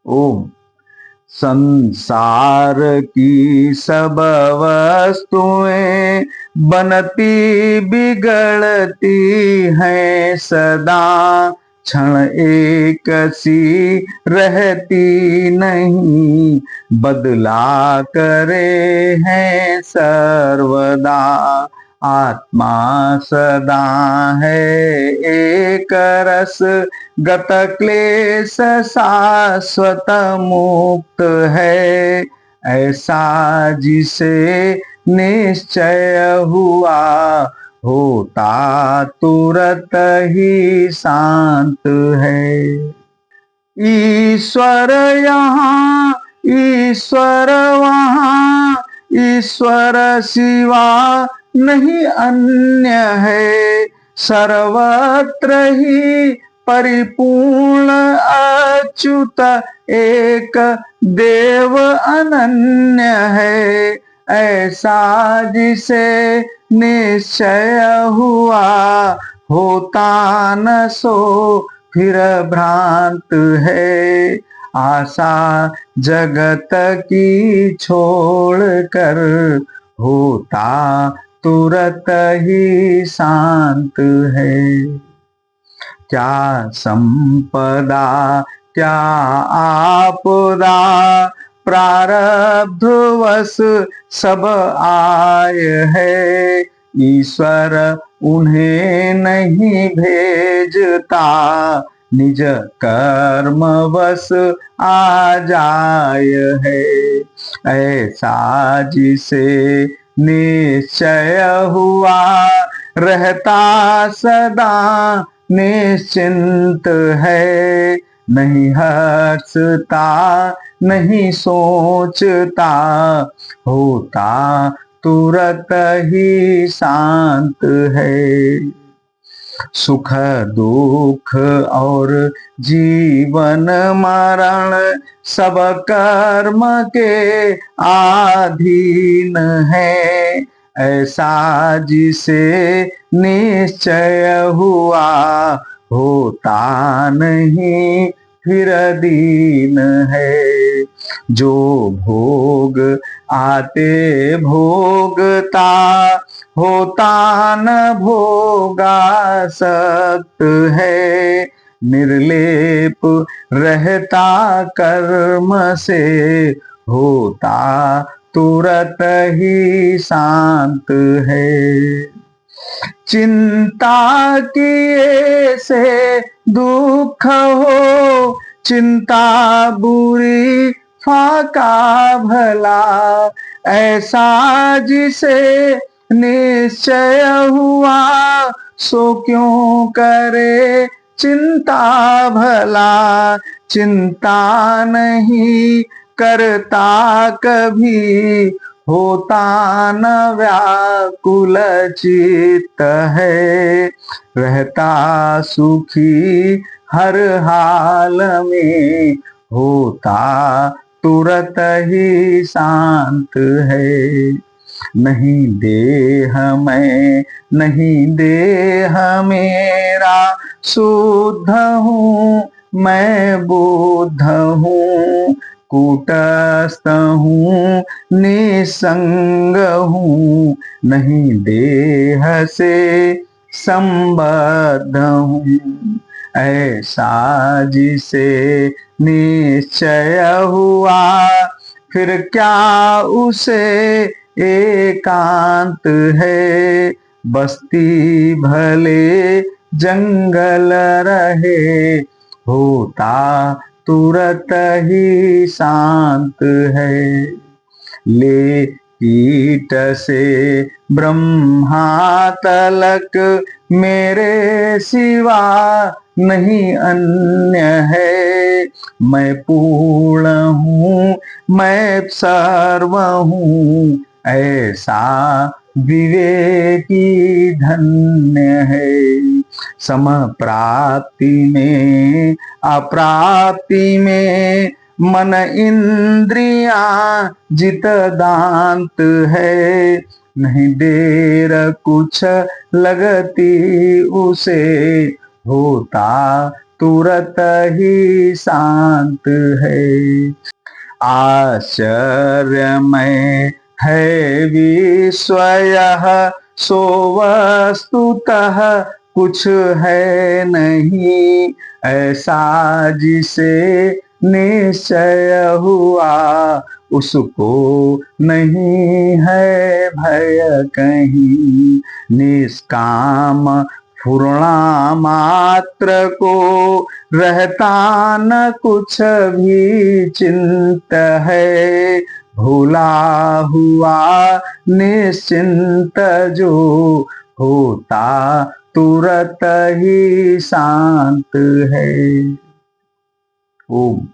ओम। संसार की सब वस्तुएं बनती बिगड़ती हैं सदा, क्षण एक सी रहती नहीं, बदला करे हैं सर्वदा। आत्मा सदा है एक रस, गत क्लेश शाश्वत मुक्त है, ऐसा जिसे निश्चय हुआ, होता तुरत ही शांत है। ईश्वर यहाँ ईश्वर वहाँ, ईश्वर सिवा नहीं अन्य है, सर्वत्र ही परिपूर्ण अच्युत एक देव अनन्य है, ऐसा जिसे निश्चय हुआ, होता न सो फिर भ्रांत है। आशा जगत की छोड़ कर, होता तुरत ही शांत है। क्या संपदा क्या आपदा, प्रारब्धवश सब आय है, ईश्वर उन्हें नहीं भेजता, निज कर्म बस आ जाय है, ऐसा जिसे निश्चय हुआ, रहता सदा निश्चिंत है, नहीं हर्षता नहीं सोचता, होता तुरत ही शांत है। सुख दुख और जीवन मरण सब कर्म के अधीन है, ऐसा जिसे निश्चय हुआ, होता नहीं फिर दीन है। जो भोग आते भोगता, होता न भोगासक्त है, निर्लेप रहता कर्म से, होता तुरत ही शांत है। चिंता किए से दुख हो, चिंता बुरी फाका भला, ऐसा जिसे निश्चय हुआ, सो क्यों करे चिंता भला, चिंता नहीं करता कभी, होता न व्याकुल चित्त है, रहता सुखी हर हाल में, होता तुरत ही शांत है। नहीं देह में नहीं देह मेरा, शुद्ध हूँ मैं बुद्ध हूँ, कूटस्थ हूँ निसंग हूँ, नहीं देह से संबद्ध हूँ, ऐसा जिसे निश्चय हुआ, फिर क्या उसे एकांत है, बस्ती भले जंगल रहे, होता तुरत ही शांत है। ले कीट से ब्रह्मा तलक, मेरे सिवा नहीं अन्य है, मैं पूर्ण हूँ मैं सर्व हूँ, ऐसा विवेकी धन्य है। सम प्राप्ति में अप्राप्ति में, मन इंद्रियां जित दांत है, नहीं देर कुछ लगती उसे, होता तुरत ही शांत है। आश्चर्यमय है विश्व यह, सो वस्तुतः कुछ है नहीं ऐसा जिसे निश्चय हुआ, उसको नहीं है भय कहीं। निष्काम पूर्णा मात्र को रहता न कुछ भी चिंत है, भूला हुआ निश्चिंत जो होता तुरत ही शांत है। ओम।